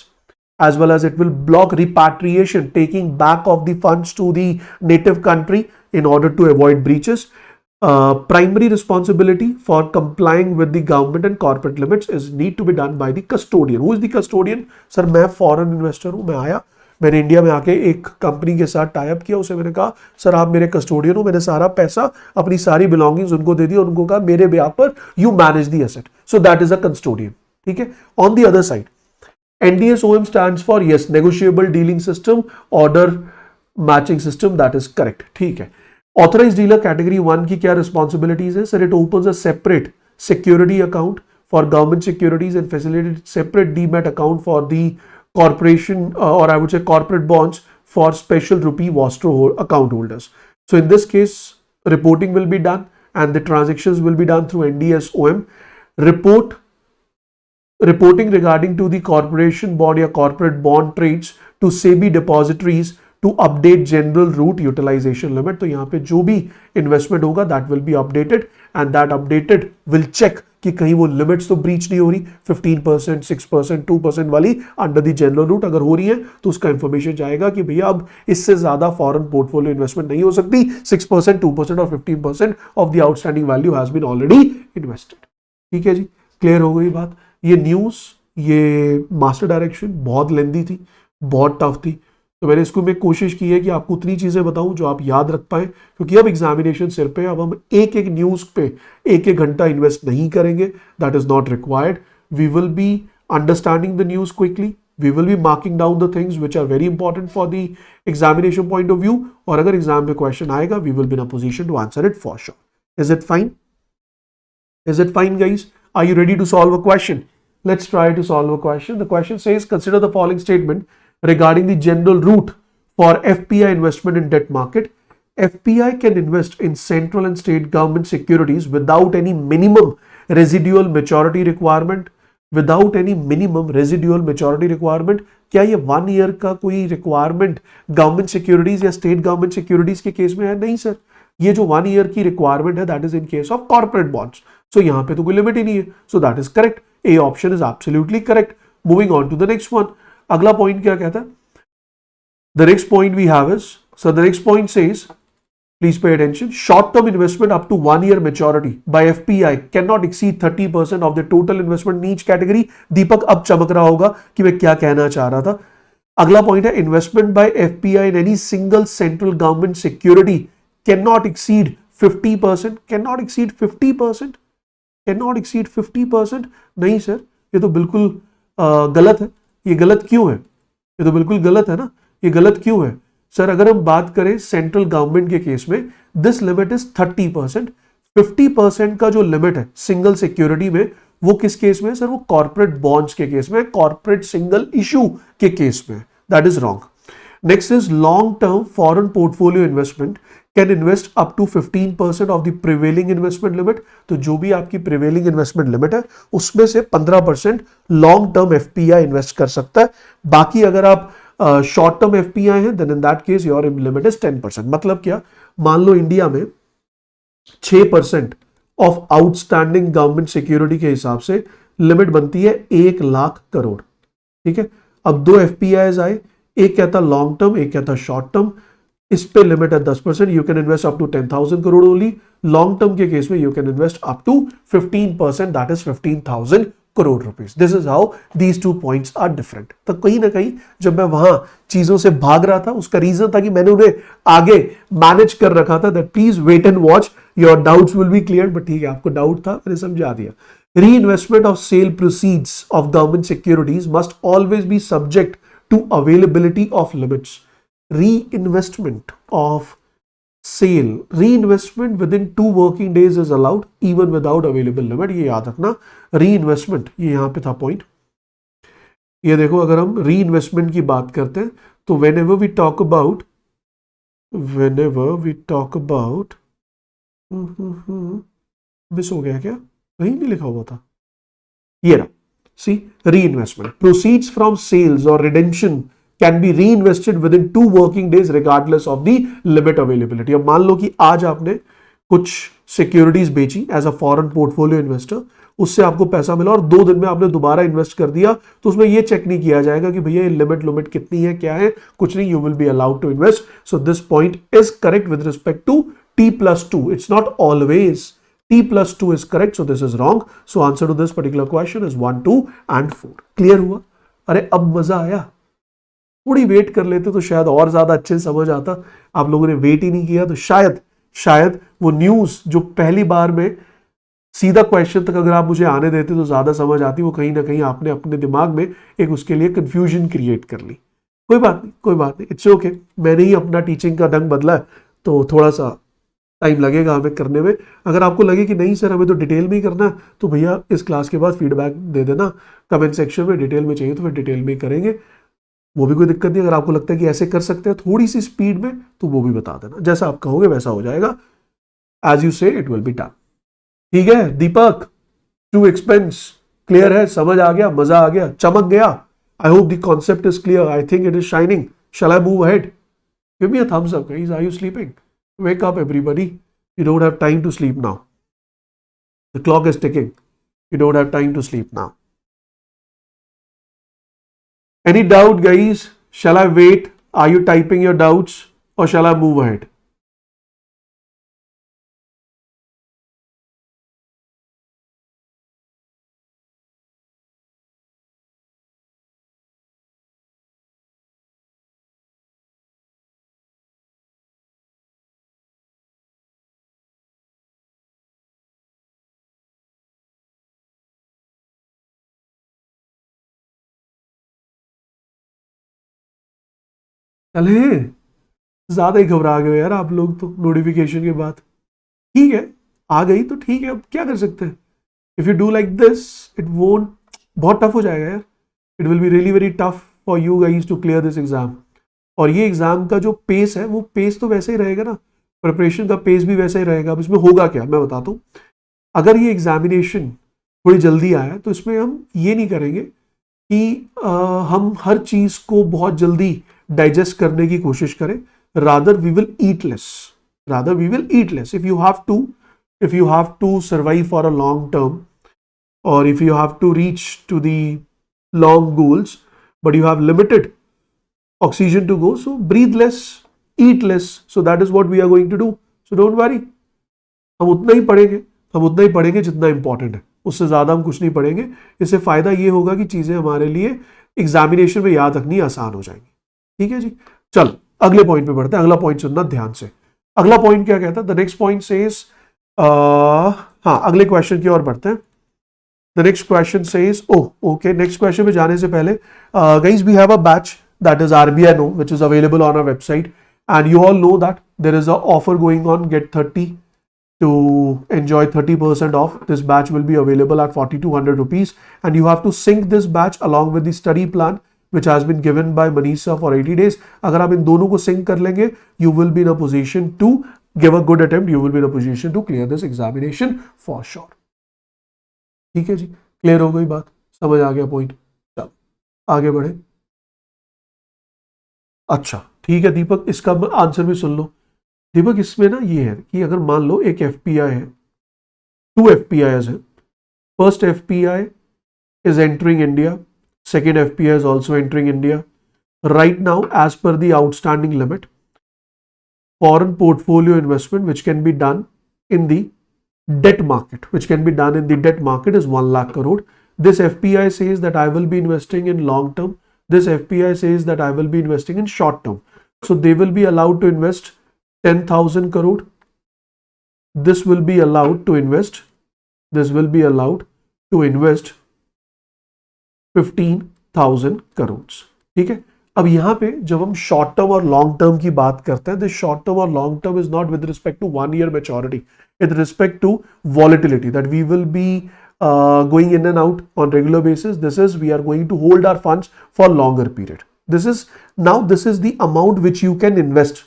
as well as it will block repatriation, taking back of the funds to the native country in order to avoid breaches. Primary responsibility for complying with the government and corporate limits is need to be done by the custodian. Who is the custodian? Sir मैं foreign investor हूँ, मैं आया, मैंने India में आके एक company के साथ टाई अप किया, उसे मैंने कहा सर आप मेरे कस्टोडियन हो, मैंने सारा पैसा अपनी सारी बिलोंगिंग्स उनको दे दी और उनको कहा मेरे ब्याह पर you manage the asset. So that is a custodian. ठीक है. On the other side, NDS OM stands for yes, negotiable dealing system, order matching system. That is correct. ठीक है. Authorized dealer category 1 की क्या responsibilities है? Sir, it opens a separate security account for government securities and facilitated separate demat account for the corporation or I would say corporate bonds for special rupee Vostro account holders. So in this case, reporting will be done and the transactions will be done through NDS OM. Reporting regarding to the corporation bond or corporate bond trades to SEBI depositories to update general route utilization limit. तो यहाँ पे जो भी investment होगा that will be updated and that updated will check कि कहीं वो limits तो breach नहीं हो रही, 15%, 6%, 2% वाली under the general route अगर हो रही है तो उसका information जाएगा कि भैया अब इससे ज़्यादा foreign portfolio investment नहीं हो सकती, 6%, 2% और 15% of the outstanding value has been already invested. ठीक है जी, क्लियर हो गई बात। ये न्यूज़, ये मास्टर डायरेक्शन बहुत लेंदी थी, बहुत टफ थी, तो मैंने इसको में कोशिश की है कि आपको उतनी चीज़ें बताऊं जो आप याद रख पाए, क्योंकि अब एग्जामिनेशन सिर पे, अब हम एक एक न्यूज़ पे एक एक घंटा इन्वेस्ट नहीं करेंगे, that is not required. We will be understanding the news quickly, we will be marking down the things which are very important for the examination point of view, और अगर एग्जाम में question आएगा we will be in a position to answer it for sure. Is it fine? Is it fine, guys? Are you ready to solve a question? Let's try to solve a question. The question says, consider the following statement regarding the general route for FPI investment in debt market. FPI can invest in central and state government securities without any minimum residual maturity requirement. Without any minimum residual maturity requirement. क्या ये 1 year का कोई requirement government securities या state government securities के case में है? नहीं sir, ये जो 1 ईयर की रिक्वायरमेंट है that is in case of corporate bonds. So यहां पे तो कोई लिमिट ही नहीं है, so that is correct, A option is absolutely correct. Moving on to the next one. अगला पॉइंट क्या कहता है? The next point we have is, so the next point says, please pay attention, short term investment up to 1 year maturity by FPI cannot exceed 30% of the total investment in each category. दीपक अब चमक रहा होगा कि मैं क्या कहना चाह रहा था। अगला पॉइंट है, investment by FPI in any single central government security cannot exceed 50%. cannot exceed 50%, cannot exceed 50%। नहीं सर, ये तो बिल्कुल गलत है। ये गलत क्यों है? ये तो बिल्कुल गलत है ना, ये गलत क्यों है सर? अगर हम बात करें सेंट्रल गवर्नमेंट के केस में, दिस लिमिट इज 30%। 50% का जो लिमिट है सिंगल सिक्योरिटी में, वो किस केस में है सर? वो कॉर्पोरेट बॉन्ड्स के केस में, कॉर्पोरेट सिंगल इशू के केस में। That is wrong. Next is, long term foreign portfolio investment can invest up to 15% of the prevailing investment limit. तो जो भी आपकी प्रिवेलिंग इन्वेस्टमेंट लिमिट है उसमें से 15% लॉन्ग टर्म FPI इन्वेस्ट कर सकता है। बाकी अगर आप शॉर्ट टर्म FPI है, then in that case your limit is 10%। मतलब क्या? मान लो इंडिया में 6% ऑफ आउटस्टैंडिंग गवर्नमेंट सिक्योरिटी के हिसाब से लिमिट बनती है 1 लाख करोड़। ठीक है, अब 2 FPIs आए, एक कहता लॉन्ग टर्म, एक कहता शॉर्ट टर्म। इस पे लिमिट है 10%, you can invest up to 10,000 crore only. Long term के केस में you can invest up to 15%, that is 15,000 crore rupees. This is how these 2 points are different. तो कहीं ना कहीं जब मैं वहां चीजों से भाग रहा था, उसका रीजन था कि मैंने उन्हें आगे मैनेज कर रखा था। That please wait and watch, your doubts will be clear. But ठीक है, आपको डाउट था, मैंने समझा दिया। Reinvestment of sale proceeds of government securities must always be subject to availability of limits. Reinvestment of sale, reinvestment within 2 working days is allowed even without available limit। ये याद रखना, reinvestment, ये यहां पे था पॉइंट। ये देखो, अगर हम reinvestment की बात करते हैं तो whenever we talk about miss हो गया क्या? कहीं नहीं लिखा हुआ था, ये रहा। See, reinvestment proceeds from sales or redemption can be reinvested within 2 working days regardless of the limit availability। अब मान लो कि आज आपने कुछ सिक्योरिटीज बेची as a foreign portfolio investor, उससे आपको पैसा मिला और 2 दिन में आपने दोबारा इन्वेस्ट कर दिया, तो उसमें यह चेक नहीं किया जाएगा कि भैया ये लिमिट कितनी है, क्या है, कुछ नहीं, you will be allowed to invest. So this point is correct with respect to T+2। It's not always T+2 is correct, so this is wrong. So answer to this particular question is 1, 2 and 4। Clear हुआ? अरे अब मजा आया। थोड़ी wait कर लेते तो शायद और ज्यादा अच्छे से समझ आता। आप लोगों ने वेट ही नहीं किया, तो शायद वो न्यूज जो पहली बार में सीधा क्वेश्चन तक अगर आप मुझे आने देते तो ज्यादा समझ आती। वो कहीं ना कहीं आपने अपने दिमाग में एक उसके लिए कंफ्यूजन क्रिएट कर ली। कोई बात नहीं, इट्स ओके। मैंने ही अपना टीचिंग का ढंग बदला है, तो थोड़ा सा टाइम लगेगा हमें करने में। अगर आपको लगे कि नहीं सर हमें तो डिटेल में ही करना है, तो भैया इस क्लास के बाद फीडबैक दे देना कमेंट सेक्शन में। डिटेल में चाहिए तो फिर डिटेल में ही करेंगे, वो भी कोई दिक्कत नहीं। अगर आपको लगता है कि ऐसे कर सकते हैं थोड़ी सी स्पीड में, तो वो भी बता देना। जैसा आप कहोगे वैसा हो जाएगा, एज यू से इट विल बी डन। ठीक है दीपक, टू एक्सपेंस क्लियर है, समझ आ गया, मजा आ गया, चमक गया। I hope the concept is clear, I think it is shining. Shall I move ahead? Give me a thumbs up guys. Are you sleeping? Wake up everybody, you don't have time to sleep now. The clock is ticking, you don't have time to sleep now. Any doubt guys? Shall I wait? Are you typing your doubts or shall I move ahead? चले, ज्यादा ही घबरा गए हो यार आप लोग तो notification के बाद। ठीक है, आ गई तो ठीक है, अब क्या कर सकते हैं। If you do like this it won't, बहुत टफ हो जाएगा यार। It will be really very tough for you guys to clear this exam. और ये एग्जाम का जो पेस है वो पेस तो वैसे ही रहेगा ना, प्रिपरेशन का पेस भी वैसा ही रहेगा। अब इसमें होगा क्या मैं बताता हूँ। अगर ये एग्जामिनेशन थोड़ी जल्दी आया तो इसमें हम ये नहीं करेंगे कि हम हर चीज को बहुत जल्दी डाइजेस्ट करने की कोशिश करें। Rather we will eat less, rather we will eat less. if you have to survive for a long term, or if you have to reach to the long goals but you have limited oxygen to go, so breathe less, eat less. So that is what we are going to do. So don't worry, हम उतना ही पढ़ेंगे, हम उतना ही पढ़ेंगे जितना important है, उससे ज्यादा हम कुछ नहीं पढ़ेंगे। इससे फायदा ये होगा कि चीजें हमारे लिए एग्जामिनेशन में याद रखनी आसान हो जाएंगी। ठीक है जी, चलो अगले पॉइंट पे बढ़ते हैं। अगला पॉइंट सुनना ध्यान से। अगला पॉइंट क्या कहता है? द नेक्स्ट पॉइंट सेज, हाँ अगले क्वेश्चन की ओर बढ़ते हैं। The next question says, okay, next question पे जाने से पहले guys we have a batch that is RBI Know, which is available on our website, and you all know that there is a offer going on, get 30 to enjoy 30% off. This batch will be available at 4,200 rupees, and you have to sync this batch along with the study plan which has been given by Manisha for 80 days. अगर आप इन दोनों को sync कर लेंगे, you will be in a position to give a good attempt. You will be in a position to clear this examination for sure. ठीक है जी, clear हो गई बात, समझ आ गया पॉइंट। चलो आगे बढ़े। अच्छा ठीक है दीपक, इसका आंसर भी सुन लो। दीपक इसमें ना ये है कि अगर मान लो एक एफपीआई है, 2 FPIs है। First FPI is entering India, second FPI is also entering India. Right now, as per the outstanding limit, foreign portfolio investment which can be done in the debt market, is 1 lakh crore. This FPI says that I will be investing in long term. This FPI says that I will be investing in short term. So they will be allowed to invest 10,000 crore. This will be allowed to invest 15,000 crore. ठीक है, अब यहाँ पे जब हम short term और long term की बात करते हैं, दिस शॉर्ट टर्म और long term is not with respect to 1 year maturity, with respect to volatility that we will be going in and out on regular basis. This is, we are going to hold our funds for longer period. This is the amount which you can invest.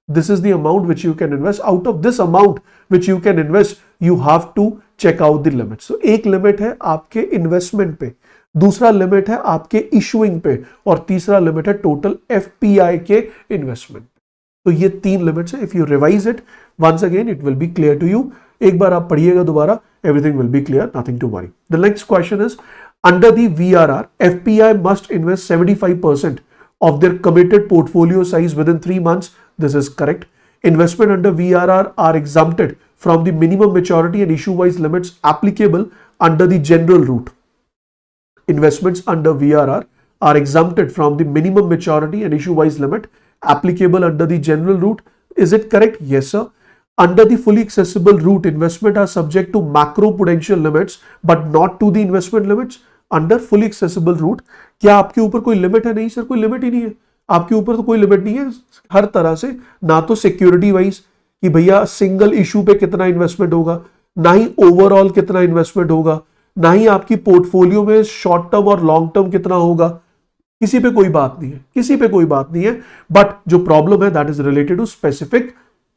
This is the amount which you can invest. Out of this amount which you can invest, you have to check out the limits. So एक limit है आपके investment पे, दूसरा limit है आपके issuing पे, और तीसरा लिमिट है टोटल एफपीआई के इन्वेस्टमेंट। तो ये 3 लिमिट्स है। If you revise it once again it will be clear to you. एक बार आप पढ़िएगा दोबारा, everything will be clear, nothing to worry. The next question is, under the VRR, FPI must invest 75% of their committed portfolio size within 3 months. This is correct. Investment under VRR are exempted from the minimum maturity and issue-wise limits applicable under the general route. Investments under VRR are exempted from the minimum maturity and issue-wise limit applicable under the general route. Is it correct? Yes, sir. Under the fully accessible route, investment are subject to macro-prudential limits but not to the investment limits. Under fully accessible route, क्या आपके ऊपर कोई limit है? नहीं sir, कोई limit ही नहीं है आपके ऊपर, तो कोई लिमिट नहीं है हर तरह से। ना तो सिक्योरिटी वाइज कि भैया सिंगल इशू पे कितना इन्वेस्टमेंट होगा, ना ही ओवरऑल कितना इन्वेस्टमेंट होगा, ना ही आपकी पोर्टफोलियो में शॉर्ट टर्म और लॉन्ग टर्म कितना होगा। किसी पे कोई बात नहीं है, किसी पे कोई बात नहीं है। बट जो प्रॉब्लम है that is related to specific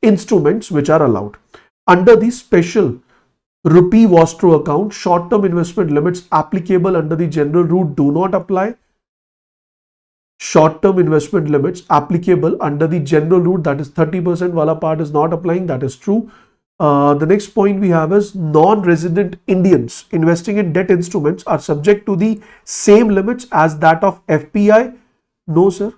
instruments which are allowed. Under the special rupee Vostro account, short-term investment limits applicable under the general route do not apply. Short-term investment limits applicable under the general route, that is 30% wala part, is not applying. That is true. The next point we have is non-resident Indians investing in debt instruments are subject to the same limits as that of FPI. No, sir.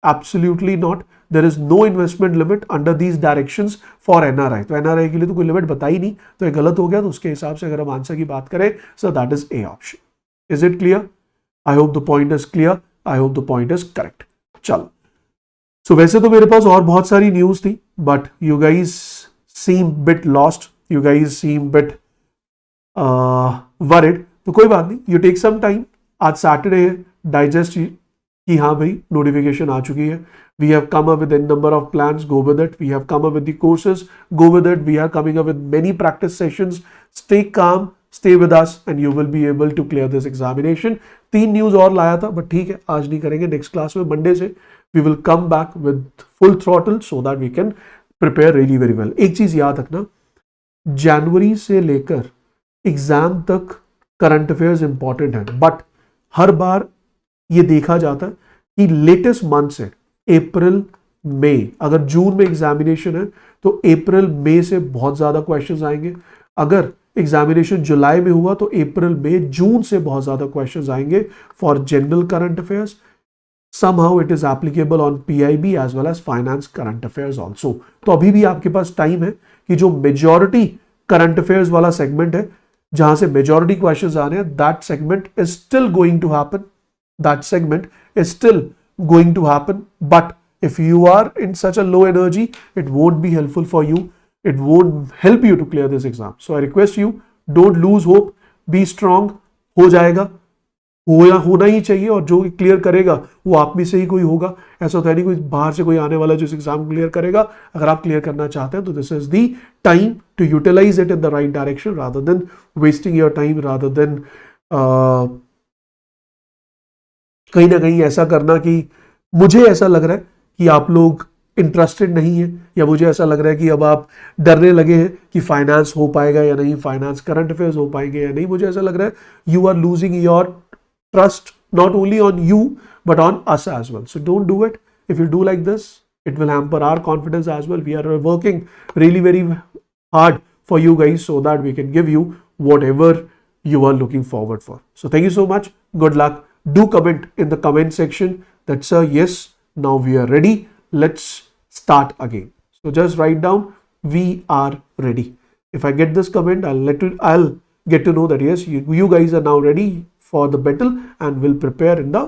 Absolutely not. There is no investment limit under these directions for NRI. तो NRI के लिए तो कोई limit बताई नहीं, तो ये गलत हो गया। तो उसके हिसाब से अगर हम आंसर की बात करें, so that is A option. Is it clear? I hope the point is clear. I hope the point is correct. चलो, so वैसे तो मेरे पास और बहुत सारी न्यूज थी, but you guys seem bit lost. You guys seem bit worried. तो कोई बात नहीं, you take some time. आज सैटरडे है, डाइजेस्ट कि हाँ भाई नोटिफिकेशन आ चुकी है. We have come up with a number of plans, go with it. We have come up with the courses, go with it. We are coming up with many practice sessions. Stay calm, stay with us and you will be able to clear this examination. 3 news और लाया था but ठीक है आज नहीं करेंगे. Next class में Monday से we will come back with full throttle so that we can prepare really very well. एक चीज याद रखना, जनवरी से लेकर एग्जाम तक करंट अफेयर्स इंपॉर्टेंट है बट हर बार ये देखा जाता है कि लेटेस्ट मंथ से अप्रैल मई, अगर जून में एग्जामिनेशन है तो अप्रैल मई से बहुत ज्यादा क्वेश्चंस आएंगे. अगर एग्जामिनेशन जुलाई में हुआ तो अप्रैल मई जून से बहुत ज्यादा क्वेश्चंस आएंगे for general current affairs. somehow it is applicable on PIB as well as finance current affairs also. तो अभी भी आपके पास टाइम है कि जो मेजॉरिटी करंट अफेयर्स वाला सेगमेंट है जहां से मेजॉरिटी क्वेश्चंस आ रहे हैं, that segment is still going to happen. That segment is still going to happen, but if you are in such a low energy it won't be helpful for you, it won't help you to clear this exam. So I request you, don't lose hope, be strong. हो जाएगा, होना ही चाहिए और जो clear करेगा वो आप में से ही कोई होगा. ऐसा होता है नहीं कोई बाहर से कोई आने वाला जो इस एग्जाम क्लियर करेगा. अगर आप क्लियर करना चाहते हैं तो this is the time to utilize it in the right direction rather than wasting your time, rather than कहीं ना कहीं ऐसा करना कि मुझे ऐसा लग रहा है कि आप लोग इंटरेस्टेड नहीं है, या मुझे ऐसा लग रहा है कि अब आप डरने लगे हैं कि फाइनेंस हो पाएगा या नहीं, फाइनेंस करंट अफेयर्स हो पाएंगे या नहीं. मुझे ऐसा लग रहा है you are losing your trust not only on you but on us as well. So don't do it. If you do like this it will hamper our confidence as well. We are working really very hard for you guys so that we can give you whatever you are looking forward for. So thank you so much. Good luck. Do comment in the comment section that sir, yes, now we are ready. Let's start again. So just write down we are ready. If I get this comment, I'll get to know that yes, you guys are now ready for the battle and will prepare in the